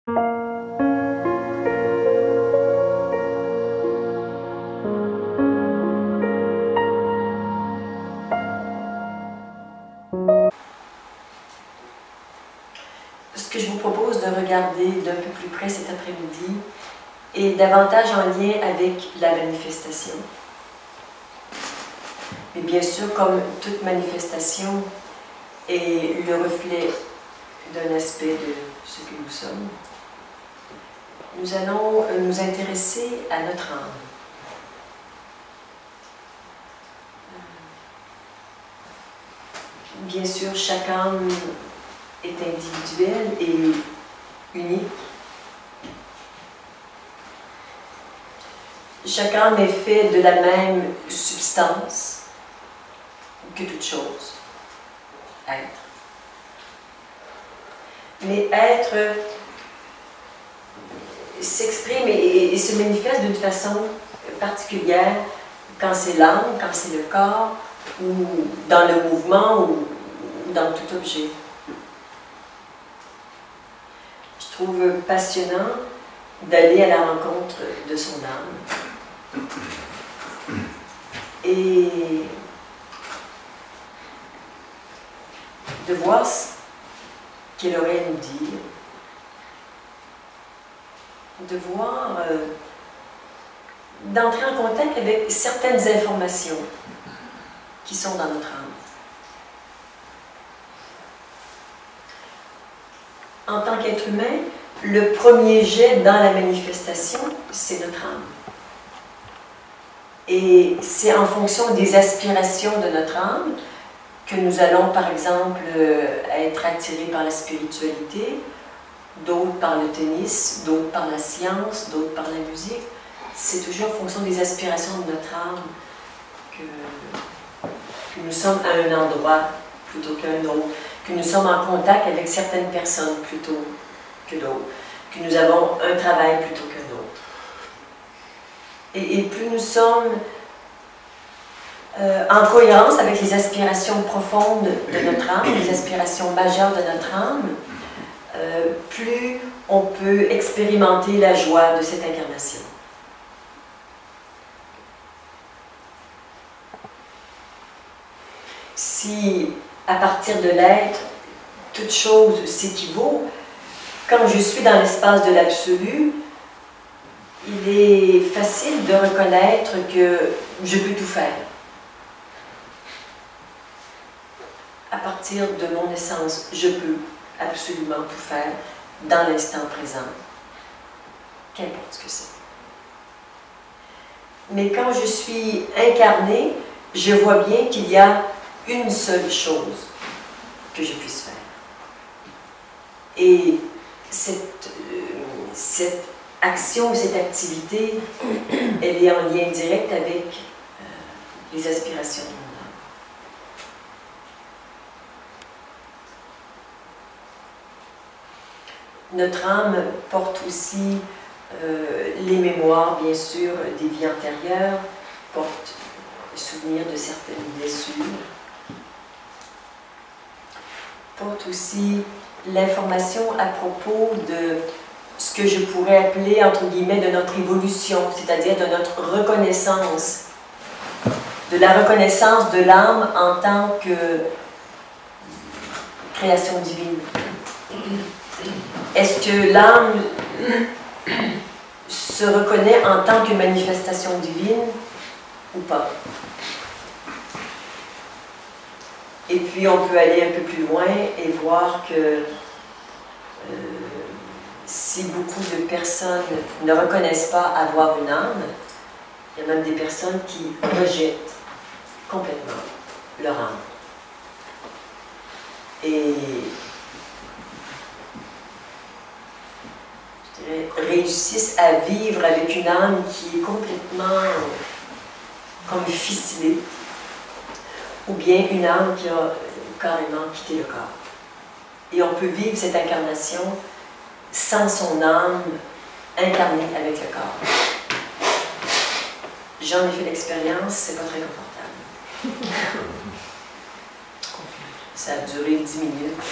Ce que je vous propose de regarder d'un peu plus près cet après-midi est davantage en lien avec la manifestation. Mais bien sûr, comme toute manifestation est le reflet d'un aspect de ce que nous sommes, nous allons nous intéresser à notre âme. Bien sûr, chaque âme est individuelle et unique. Chaque âme est fait de la même substance que toute chose, être. Mais être s'exprime et se manifeste d'une façon particulière quand c'est l'âme, quand c'est le corps, ou dans le mouvement, ou dans tout objet. Je trouve passionnant d'aller à la rencontre de son âme et de voir ce qu'elle aurait à nous dire, de voir, d'entrer en contact avec certaines informations qui sont dans notre âme. En tant qu'être humain, le premier jet dans la manifestation, c'est notre âme. Et c'est en fonction des aspirations de notre âme que nous allons, par exemple, être attirés par la spiritualité, d'autres par le tennis, d'autres par la science, d'autres par la musique. C'est toujours en fonction des aspirations de notre âme que nous sommes à un endroit plutôt qu'un autre, que nous sommes en contact avec certaines personnes plutôt que d'autres, que nous avons un travail plutôt qu'un autre. Et plus nous sommes en cohérence avec les aspirations profondes de notre âme, les aspirations majeures de notre âme, plus on peut expérimenter la joie de cette incarnation. Si, à partir de l'être, toute chose s'équivaut, quand je suis dans l'espace de l'absolu, il est facile de reconnaître que je peux tout faire. À partir de mon essence, je peux absolument tout faire dans l'instant présent, qu'importe ce que c'est. Mais quand je suis incarnée, je vois bien qu'il y a une seule chose que je puisse faire. Et cette action, cette activité, elle est en lien direct avec les aspirations de mon âme. Notre âme porte aussi les mémoires, bien sûr, des vies antérieures, porte le souvenir de certaines blessures, porte aussi l'information à propos de ce que je pourrais appeler, entre guillemets, de notre évolution, c'est-à-dire de notre reconnaissance, de la reconnaissance de l'âme en tant que création divine. Est-ce que l'âme se reconnaît en tant que manifestation divine ou pas? Et puis on peut aller un peu plus loin et voir que si beaucoup de personnes ne reconnaissent pas avoir une âme, il y a même des personnes qui rejettent complètement leur âme. Et je dirais, réussissent à vivre avec une âme qui est complètement comme ficelée, ou bien une âme qui a carrément quitté le corps. Et on peut vivre cette incarnation sans son âme incarnée avec le corps. J'en ai fait l'expérience, c'est pas très confortable. Ça a duré 10 minutes.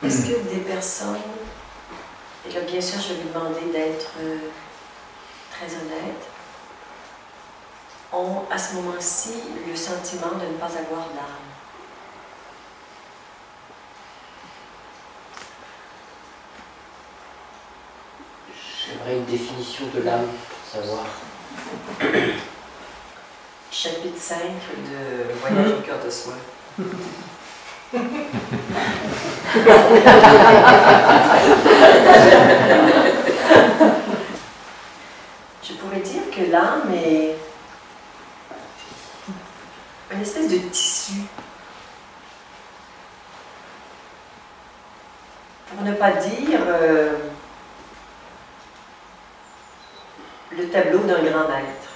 est-ce que des personnes, et là bien sûr je vais lui demander d'être très honnête, ont à ce moment-ci le sentiment de ne pas avoir d'âme? J'aimerais une définition de l'âme pour savoir. Chapitre 5 de Voyage au cœur de soi. Je pourrais dire que l'âme est une espèce de tissu. Pour ne pas dire le tableau d'un grand maître,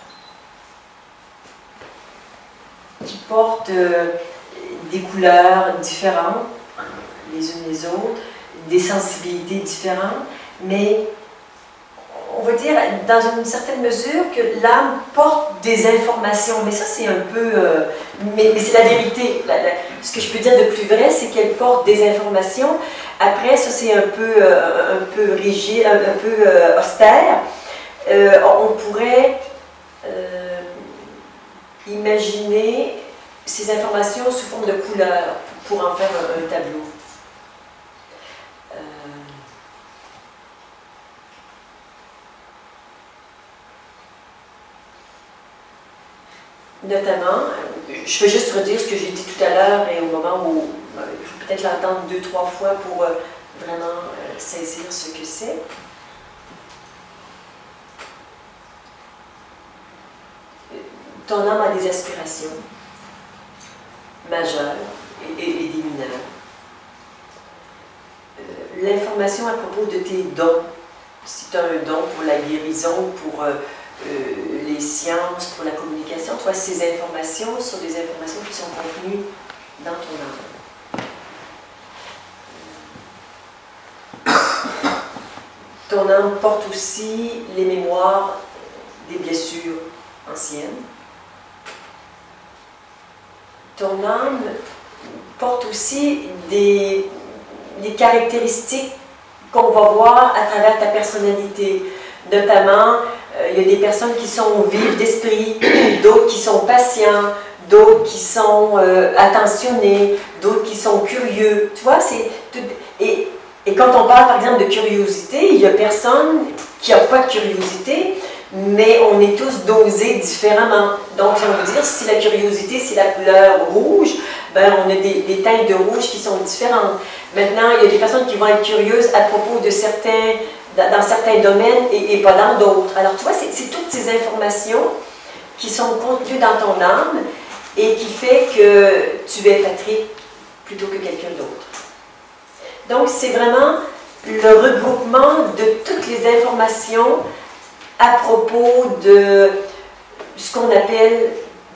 qui porte des couleurs différentes, les unes les autres, des sensibilités différentes, mais on va dire dans une certaine mesure que l'âme porte des informations, mais ça c'est un peu, mais c'est la vérité. Ce que je peux dire de plus vrai, c'est qu'elle porte des informations. Après, ça c'est un peu rigide, un peu austère. On pourrait imaginer ces informations sous forme de couleurs pour en faire un tableau. Notamment, je vais juste redire ce que j'ai dit tout à l'heure et au moment où il faut peut-être l'entendre 2-3 fois pour vraiment saisir ce que c'est. Ton âme a des aspirations majeures et des mineures. L'information à propos de tes dons, si tu as un don pour la guérison, pour les sciences, pour la communication, toi, ces informations sont des informations qui sont contenues dans ton âme. Ton âme porte aussi les mémoires des blessures anciennes. Ton âme porte aussi des caractéristiques qu'on va voir à travers ta personnalité. Notamment, il y a des personnes qui sont vives d'esprit, d'autres qui sont patients, d'autres qui sont attentionnés, d'autres qui sont curieux. Tu vois, c'est tout. Et quand on parle par exemple de curiosité, il y a personne qui n'a pas de curiosité, mais on est tous dosés différemment. Donc, ça veut dire, si la curiosité, c'est la couleur rouge, ben, on a des teintes de rouge qui sont différentes. Maintenant, il y a des personnes qui vont être curieuses à propos de dans certains domaines et pas dans d'autres. Alors, tu vois, c'est toutes ces informations qui sont contenues dans ton âme et qui fait que tu es Patrick plutôt que quelqu'un d'autre. Donc, c'est vraiment le regroupement de toutes les informations à propos de ce qu'on appelle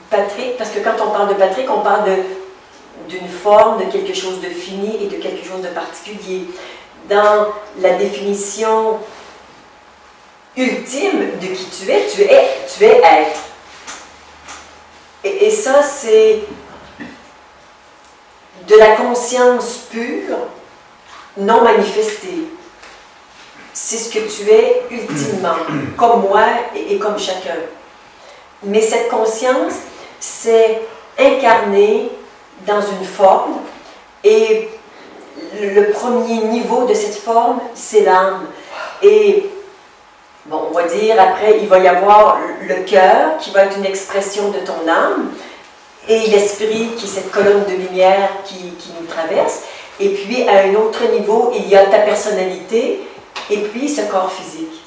Patrick, parce que quand on parle de Patrick, on parle d'une forme, de quelque chose de fini et de quelque chose de particulier. Dans la définition ultime de qui tu es être. Et ça, c'est de la conscience pure, non manifestée. C'est ce que tu es ultimement, comme moi et comme chacun. Mais cette conscience, c'est incarné dans une forme, et le premier niveau de cette forme, c'est l'âme. Et bon, on va dire, après, il va y avoir le cœur, qui va être une expression de ton âme, et l'esprit, qui est cette colonne de lumière qui nous traverse. Et puis, à un autre niveau, il y a ta personnalité, et puis ce corps physique.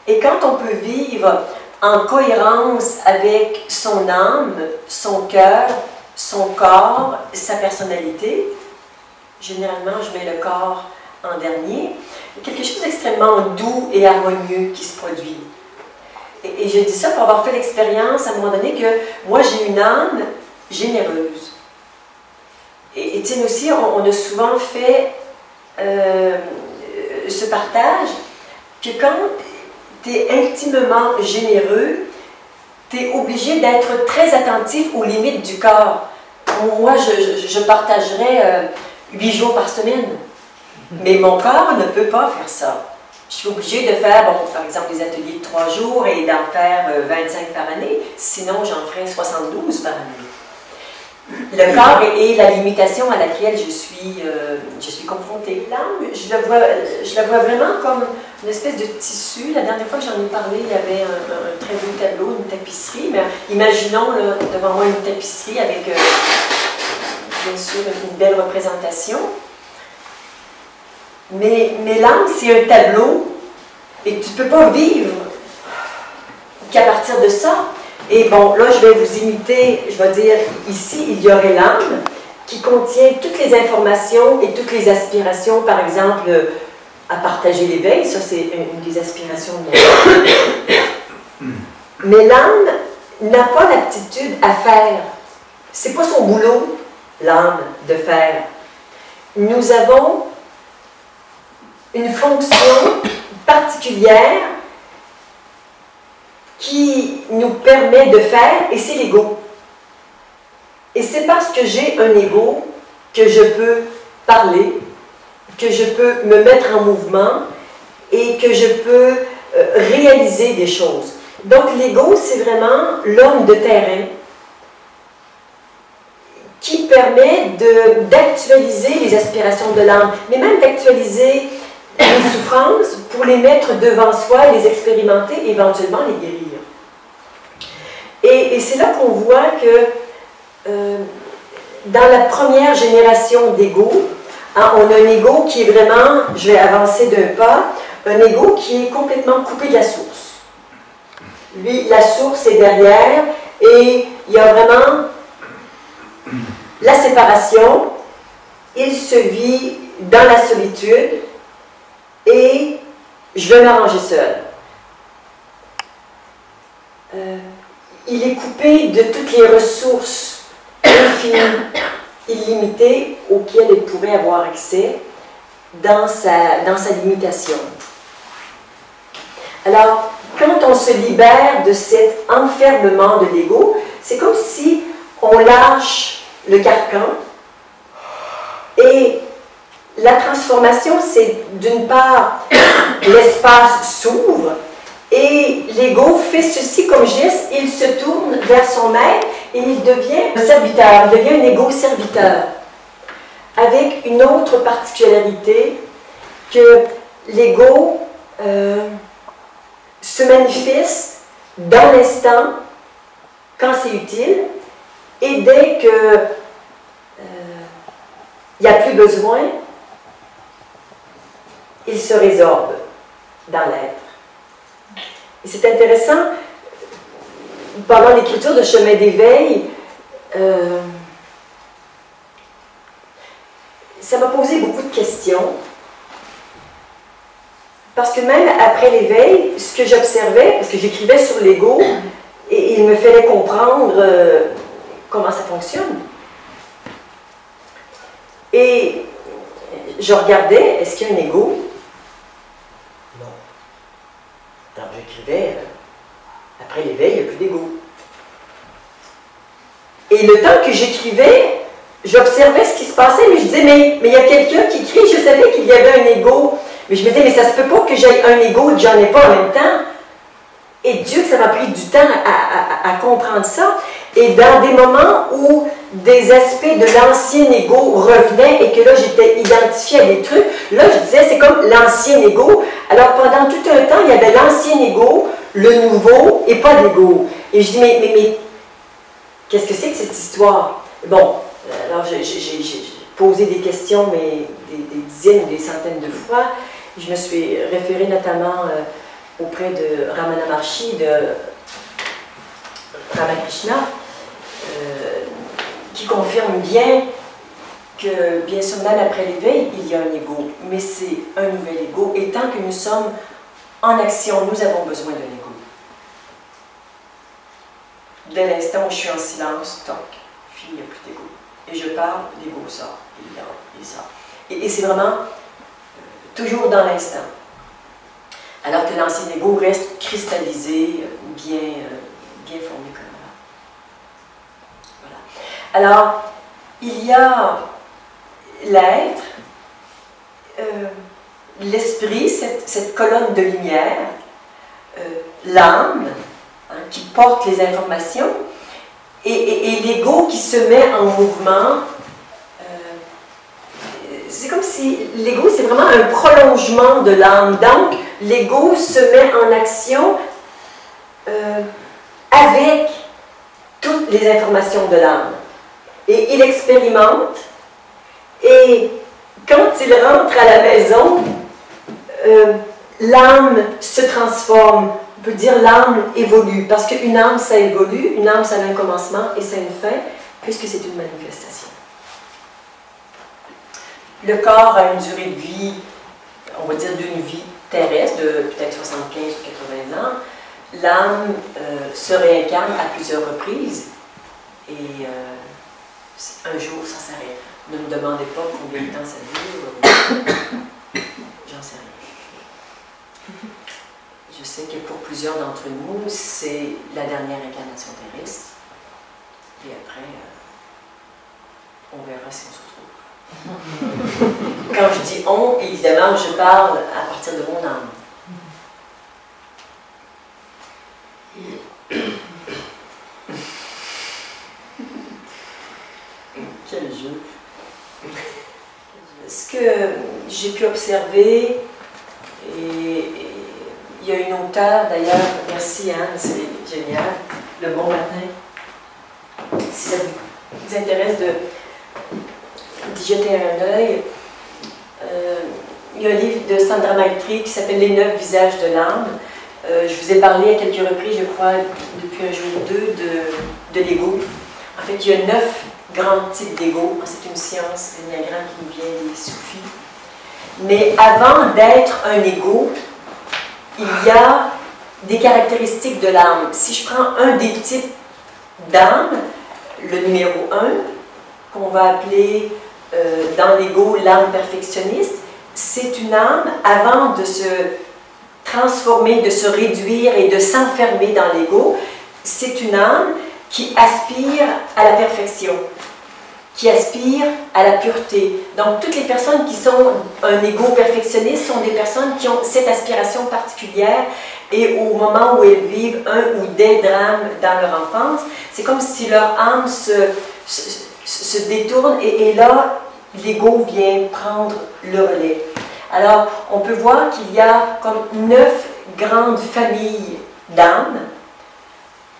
Et quand on peut vivre en cohérence avec son âme, son cœur, son corps, sa personnalité, généralement je mets le corps en dernier, il y a quelque chose d'extrêmement doux et harmonieux qui se produit. Et je dis ça pour avoir fait l'expérience à un moment donné que moi j'ai une âme généreuse. Et Étienne aussi, on a souvent fait ce partage que quand tu es intimement généreux, tu es obligé d'être très attentif aux limites du corps. Moi, je partagerais 8 jours par semaine. Mais mon corps ne peut pas faire ça. Je suis obligée de faire, bon, par exemple, des ateliers de 3 jours et d'en faire 25 par année. Sinon, j'en ferais 72 par année. Le corps est la limitation à laquelle je suis confrontée. L'âme, je la vois vraiment comme une espèce de tissu. La dernière fois que j'en ai parlé, il y avait un très beau tableau, une tapisserie. Mais imaginons là, devant moi une tapisserie avec, bien sûr, une belle représentation. Mais l'âme, c'est un tableau et tu ne peux pas vivre qu'à partir de ça. Et bon, là, je vais vous imiter, je vais dire, ici, il y aurait l'âme qui contient toutes les informations et toutes les aspirations, par exemple, à partager l'éveil, ça c'est une des aspirations de mon âme. Mais l'âme n'a pas l'aptitude à faire. C'est pas son boulot, l'âme, de faire. Nous avons une fonction particulière qui nous permet de faire, et c'est l'ego. Et c'est parce que j'ai un ego que je peux parler, que je peux me mettre en mouvement et que je peux réaliser des choses. Donc l'ego, c'est vraiment l'homme de terrain qui permet d'actualiser les aspirations de l'âme, mais même d'actualiser les souffrances pour les mettre devant soi, les expérimenter, éventuellement les guérir. Et c'est là qu'on voit que dans la première génération d'ego, hein, on a un ego qui est vraiment, je vais avancer d'un pas, un ego qui est complètement coupé de la source. Lui, la source est derrière et il y a vraiment la séparation, il se vit dans la solitude et je vais m'arranger seul. Il est coupé de toutes les ressources infinies, illimitées auxquelles il pourrait avoir accès dans sa limitation. Alors, quand on se libère de cet enfermement de l'ego, c'est comme si on lâche le carcan et la transformation, c'est d'une part, l'espace s'ouvre et l'ego fait ceci comme geste, il se tourne vers son maître et il devient un serviteur, il devient un ego serviteur. Avec une autre particularité que l'ego se manifeste dans l'instant quand c'est utile et dès que il n'y a plus besoin, il se résorbe dans l'être. Et c'est intéressant, pendant l'écriture de Chemin d'éveil, ça m'a posé beaucoup de questions. Parce que même après l'éveil, ce que j'observais, parce que j'écrivais sur l'ego, et il me fallait comprendre comment ça fonctionne. Et je regardais, est-ce qu'il y a un ego? Non. Alors j'écrivais, après l'éveil, il n'y a plus d'ego. Et le temps que j'écrivais, j'observais ce qui se passait, mais je disais, mais il y a quelqu'un qui crie, je savais qu'il y avait un ego. Mais je me disais, mais ça se peut pas que j'aie un ego et que j'en ai pas en même temps. Et Dieu, que ça m'a pris du temps à comprendre ça. Et dans des moments où des aspects de l'ancien ego revenaient et que là, j'étais identifiée à des trucs, là, je disais, c'est comme l'ancien ego. Alors, pendant tout un temps, il y avait l'ancien ego, le nouveau et pas d'ego. Et je dis, mais qu'est-ce que c'est que cette histoire? Bon, alors j'ai posé des questions, mais des dizaines ou des centaines de fois. Je me suis référée notamment auprès de Ramana Maharshi, de Ramakrishna, qui confirme bien que, bien sûr, même après l'éveil, il y a un ego, mais c'est un nouvel ego. Et tant que nous sommes en action, nous avons besoin d'un ego. Dès l'instant où je suis en silence, toc, il n'y a plus d'ego. Et je parle, l'ego sort, il sort. Et c'est vraiment toujours dans l'instant. Alors que l'ancien ego reste cristallisé, bien formé comme là. Voilà. Alors, il y a l'être l'esprit, cette colonne de lumière, l'âme, hein, qui porte les informations, et l'ego qui se met en mouvement. C'est comme si l'ego, c'est vraiment un prolongement de l'âme. Donc, l'ego se met en action avec toutes les informations de l'âme. Et il expérimente, et quand il rentre à la maison, l'âme se transforme. On peut dire l'âme évolue, parce qu'une âme, ça évolue, une âme, ça a un commencement et ça a une fin, puisque c'est une manifestation. Le corps a une durée de vie, on va dire d'une vie terrestre, de peut-être 75 ou 80 ans. L'âme se réincarne à plusieurs reprises, et un jour, ça s'arrête. Ne me demandez pas combien de temps ça dure. J'en sais rien. Je sais que pour plusieurs d'entre nous, c'est la dernière incarnation terrestre. Et après, on verra si on se retrouve. Quand je dis on, évidemment, je parle à partir de mon âme. Quel jeu! Ce que j'ai pu observer, et il y a une auteure d'ailleurs, merci Anne, c'est génial, Le Bon Matin. Si ça vous intéresse d'y jeter un œil, il y a un livre de Sandra Maitri qui s'appelle Les 9 visages de l'âme. Je vous ai parlé à quelques reprises, je crois, depuis un jour ou deux, de l'ego. En fait, il y a 9 grands types d'ego. C'est une science, l'énéagramme qui nous vient des soufis. Mais avant d'être un ego, il y a des caractéristiques de l'âme. Si je prends un des types d'âme, le numéro 1, qu'on va appeler dans l'ego l'âme perfectionniste, c'est une âme, avant de se transformer, de se réduire et de s'enfermer dans l'ego, c'est une âme qui aspire à la perfection, qui aspire à la pureté. Donc, toutes les personnes qui sont un ego perfectionniste sont des personnes qui ont cette aspiration particulière, et au moment où elles vivent un ou des drames dans leur enfance, c'est comme si leur âme se détourne, et là, l'ego vient prendre le relais. Alors, on peut voir qu'il y a comme 9 grandes familles d'âmes,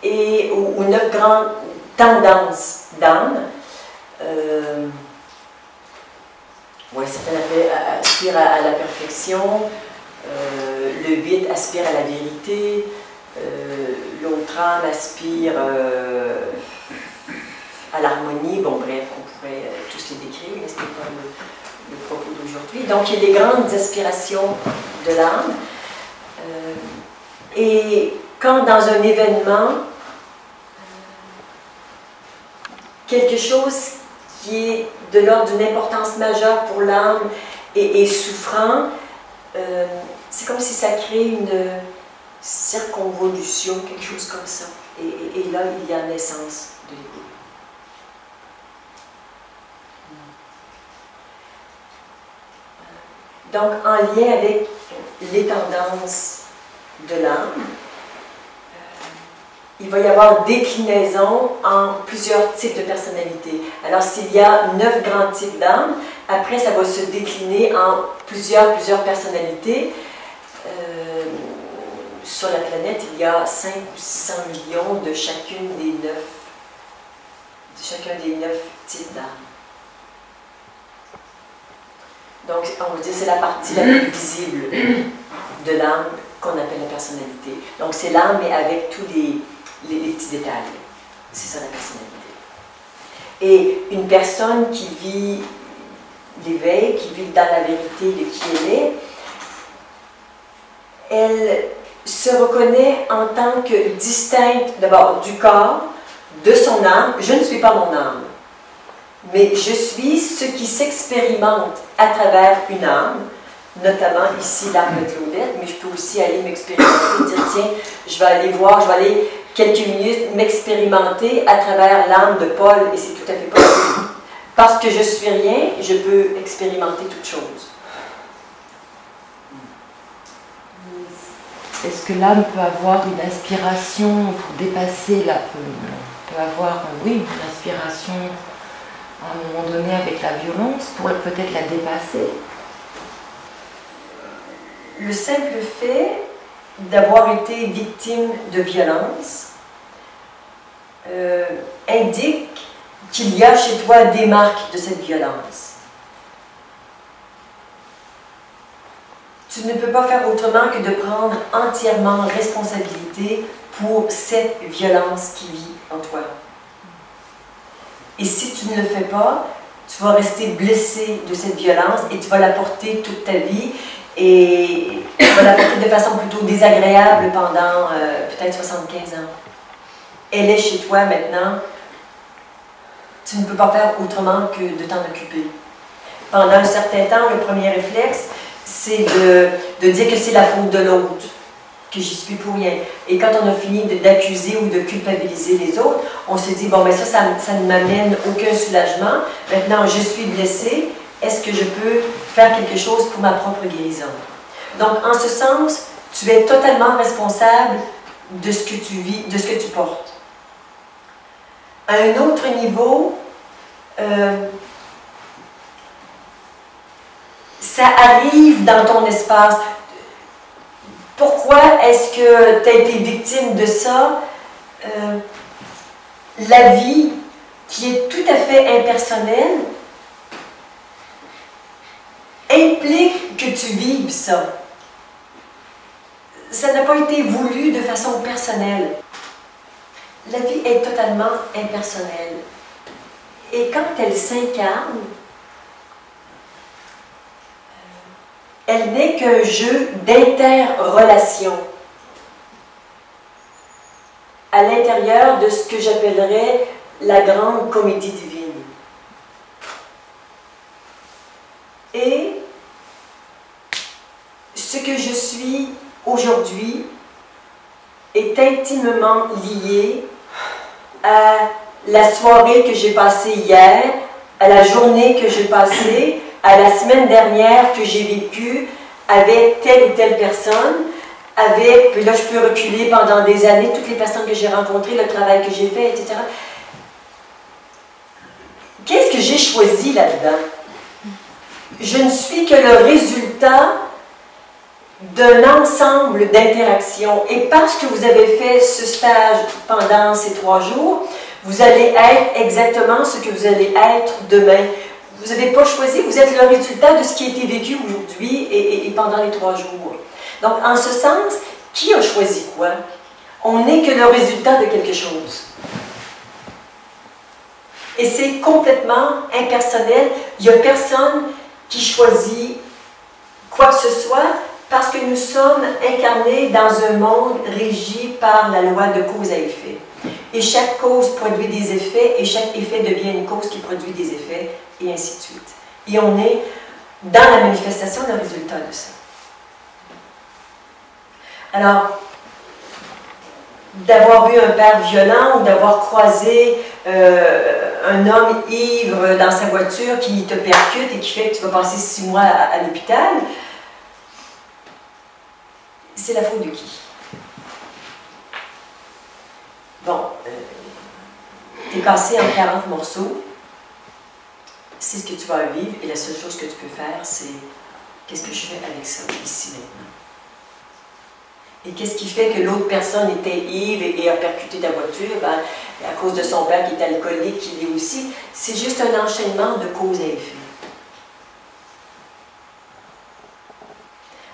ou 9 grandes tendances d'âmes. Certaines aspirent à la perfection, le 8 aspire à la vérité, l'autre âme aspire à l'harmonie. Bon, bref, on pourrait tous les décrire, mais ce n'est pas le propos d'aujourd'hui. Donc, il y a des grandes aspirations de l'âme. Et quand dans un événement, quelque chose qui est de l'ordre d'une importance majeure pour l'âme et souffrant, c'est comme si ça crée une circonvolution, quelque chose comme ça. Et là, il y a naissance de l'ego. Donc, en lien avec les tendances de l'âme, il va y avoir déclinaison en plusieurs types de personnalités. Alors, s'il y a 9 grands types d'âmes, après, ça va se décliner en plusieurs personnalités. Sur la planète, il y a 5 ou 600 millions de chacun des 9 types d'âmes. Donc, on va dire que c'est la partie la plus visible de l'âme qu'on appelle la personnalité. Donc, c'est l'âme, mais avec tous les petits détails. C'est ça la personnalité. Et une personne qui vit l'éveil, qui vit dans la vérité de qui elle se reconnaît en tant que distincte d'abord du corps, de son âme. Je ne suis pas mon âme, mais je suis ce qui s'expérimente à travers une âme, notamment ici l'âme de Claudette, mais je peux aussi aller m'expérimenter, dire tiens, je vais aller quelques minutes m'expérimenter à travers l'âme de Paul, et c'est tout à fait possible. Parce que je suis rien, je peux expérimenter toute chose. Est-ce que l'âme peut avoir une aspiration pour dépasser peut avoir, oui, une aspiration à un moment donné avec la violence pour peut-être la dépasser? Le simple fait d'avoir été victime de violence indique qu'il y a chez toi des marques de cette violence. Tu ne peux pas faire autrement que de prendre entièrement responsabilité pour cette violence qui vit en toi. Et si tu ne le fais pas, tu vas rester blessé de cette violence et tu vas la porter toute ta vie et tu vas la porter de façon plutôt désagréable pendant peut-être 75 ans. Elle est chez toi maintenant. Tu ne peux pas faire autrement que de t'en occuper. Pendant un certain temps, le premier réflexe, c'est de dire que c'est la faute de l'autre, que j'y suis pour rien. Et quand on a fini d'accuser ou de culpabiliser les autres, on se dit, bon, ben ça ne m'amène aucun soulagement. Maintenant, je suis blessée. Est-ce que je peux faire quelque chose pour ma propre guérison? Donc, en ce sens, tu es totalement responsable de ce que tu vis, de ce que tu portes. À un autre niveau, ça arrive dans ton espace. Pourquoi est-ce que tu as été victime de ça? La vie, qui est tout à fait impersonnelle, implique que tu vives ça. Ça n'a pas été voulu de façon personnelle. La vie est totalement impersonnelle. Et quand elle s'incarne, elle n'est qu'un jeu d'interrelation à l'intérieur de ce que j'appellerais la grande comédie divine. Et ce que je suis aujourd'hui est intimement lié à la soirée que j'ai passée hier, à la journée que j'ai passée, à la semaine dernière que j'ai vécue avec telle ou telle personne, puis là je peux reculer pendant des années, toutes les personnes que j'ai rencontrées, le travail que j'ai fait, etc. Qu'est-ce que j'ai choisi là-dedans? Je ne suis que le résultat d'un ensemble d'interactions. Et parce que vous avez fait ce stage pendant ces 3 jours, vous allez être exactement ce que vous allez être demain. Vous n'avez pas choisi, vous êtes le résultat de ce qui a été vécu aujourd'hui et pendant les 3 jours. Donc, en ce sens, qui a choisi quoi? On n'est que le résultat de quelque chose. Et c'est complètement impersonnel. Il n'y a personne qui choisit quoi que ce soit parce que nous sommes incarnés dans un monde régi par la loi de cause à effet. Et chaque cause produit des effets et chaque effet devient une cause qui produit des effets et ainsi de suite. Et on est dans la manifestation le résultat de ça. Alors, d'avoir eu un père violent ou d'avoir croisé un homme ivre dans sa voiture qui te percute et qui fait que tu vas passer 6 mois à l'hôpital, c'est la faute de qui? Bon, t'es cassé en 40 morceaux, c'est ce que tu vas vivre et la seule chose que tu peux faire, c'est qu'est-ce que je fais avec ça, ici, maintenant? Et qu'est-ce qui fait que l'autre personne était ivre et a percuté ta voiture? Ben, à cause de son père qui est alcoolique, qui l'est aussi. C'est juste un enchaînement de cause à effet.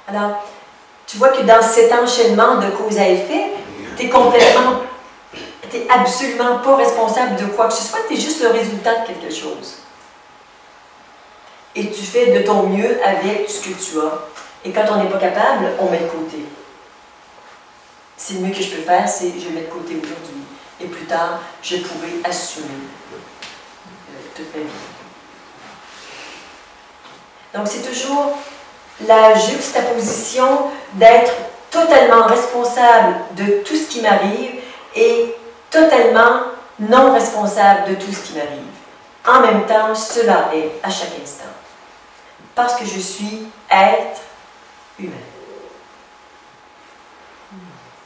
Alors, tu vois que dans cet enchaînement de cause à effet, tu es absolument pas responsable de quoi que ce soit, tu es juste le résultat de quelque chose. Et tu fais de ton mieux avec ce que tu as. Et quand on n'est pas capable, on met de côté. C'est le mieux que je peux faire, c'est je mets de côté aujourd'hui. Et plus tard, je pourrai assumer toute ma vie. Donc c'est toujours la juxtaposition d'être totalement responsable de tout ce qui m'arrive et totalement non responsable de tout ce qui m'arrive. En même temps, cela est à chaque instant. Parce que je suis être humain. Hmm.